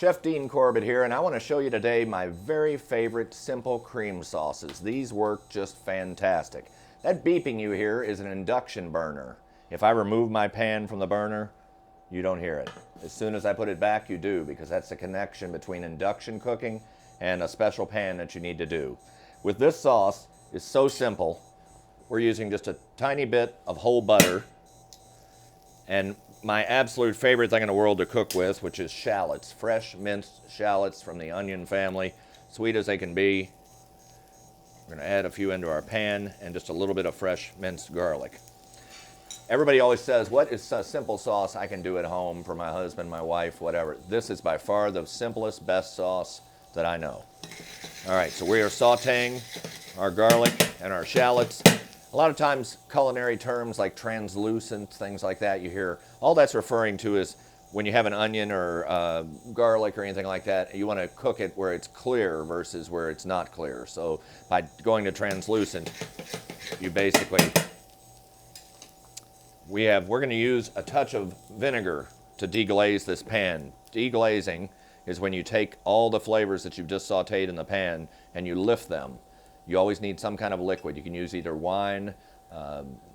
Chef Dean Corbett here, and I want to show you today my very favorite simple cream sauces. These work just fantastic. That beeping you hear is an induction burner. If I remove my pan from the burner, you don't hear it. As soon as I put it back, you do, because that's the connection between induction cooking and a special pan that you need to do. With this sauce, it's so simple. We're using just a tiny bit of whole butter and my absolute favorite thing in the world to cook with, which is shallots, fresh minced shallots from the onion family, sweet as they can be. We're going to add a few into our pan and just a little bit of fresh minced garlic. Everybody always says, what is a simple sauce I can do at home for my husband, my wife, whatever. This is by far the simplest, best sauce that I know. All right, so we are sauteing our garlic and our shallots. A lot of times culinary terms like translucent, things like that, you hear, all that's referring to is when you have an onion or garlic or anything like that, you want to cook it where it's clear versus where it's not clear. So by going to translucent, you basically, we're going to use a touch of vinegar to deglaze this pan. Deglazing is when you take all the flavors that you've just sauteed in the pan and you lift them. You always need some kind of liquid. You can use either wine,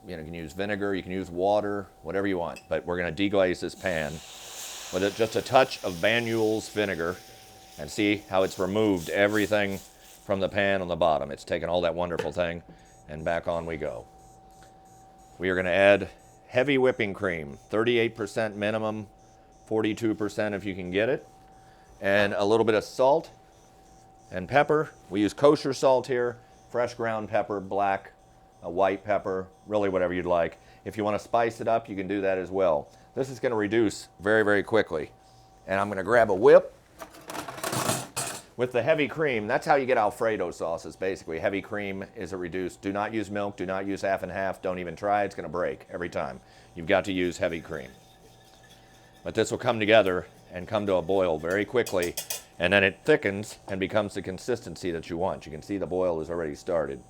you can use vinegar, you can use water, whatever you want. But we're going to deglaze this pan with just a touch of Banyuls vinegar, and see how it's removed everything from the pan on the bottom. It's taken all that wonderful thing, and back on we go. We are going to add heavy whipping cream, 38% minimum, 42% if you can get it, and a little bit of salt and pepper. We use kosher salt here, fresh ground pepper, black, a white pepper, really whatever you'd like. If you want to spice it up, you can do that as well. This is going to reduce very, very quickly. And I'm going to grab a whip with the heavy cream. That's how you get Alfredo sauces, basically. Heavy cream is a reduced. Do not use milk, do not use half and half, don't even try. It's going to break every time. You've got to use heavy cream. But this will come together and come to a boil very quickly, and then it thickens and becomes the consistency that you want. You can see the boil is already started.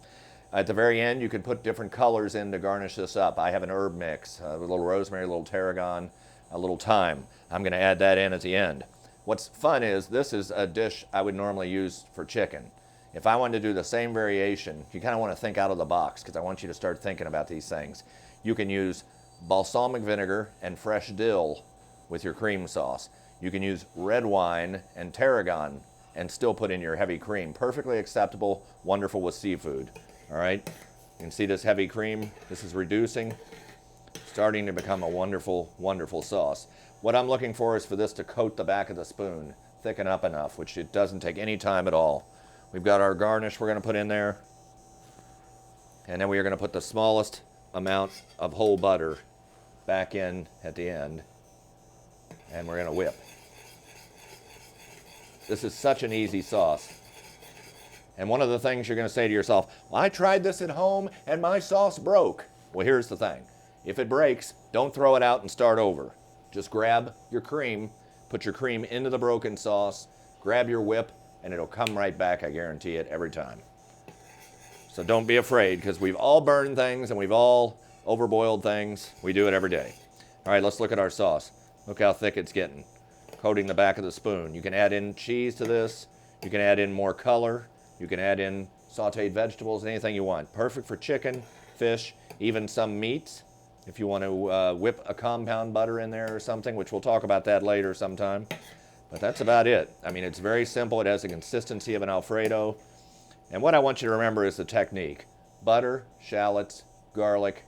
At the very end, you can put different colors in to garnish this up. I have an herb mix, a little rosemary, a little tarragon, a little thyme. I'm going to add that in at the end. What's fun is this is a dish I would normally use for chicken. If I wanted to do the same variation, you kind of want to think out of the box, because I want you to start thinking about these things. You can use balsamic vinegar and fresh dill with your cream sauce. You can use red wine and tarragon and still put in your heavy cream. Perfectly acceptable, wonderful with seafood. All right, you can see this heavy cream. This is reducing, starting to become a wonderful, wonderful sauce. What I'm looking for is for this to coat the back of the spoon, thicken up enough, which it doesn't take any time at all. We've got our garnish we're going to put in there, and then we are going to put the smallest amount of whole butter back in at the end, and we're going to whip. This is such an easy sauce. And one of the things you're going to say to yourself, well, I tried this at home and my sauce broke. Well, here's the thing. If it breaks, don't throw it out and start over. Just grab your cream, put your cream into the broken sauce, grab your whip, and it'll come right back, I guarantee it, every time. So don't be afraid, because we've all burned things and we've all overboiled things. We do it every day. All right, let's look at our sauce. Look how thick it's getting, coating the back of the spoon. You can add in cheese to this. You can add in more color. You can add in sauteed vegetables, anything you want. Perfect for chicken, fish, even some meats. If you want to whip a compound butter in there or something, which we'll talk about that later sometime. But that's about it. I mean, it's very simple. It has the consistency of an Alfredo. And what I want you to remember is the technique. Butter, shallots, garlic,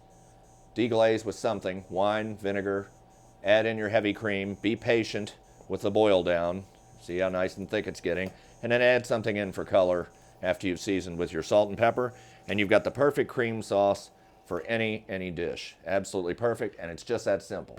deglaze with something, wine, vinegar. Add in your heavy cream. Be patient with the boil down. See how nice and thick it's getting. And then add something in for color after you've seasoned with your salt and pepper. And you've got the perfect cream sauce for any dish. Absolutely perfect, and it's just that simple.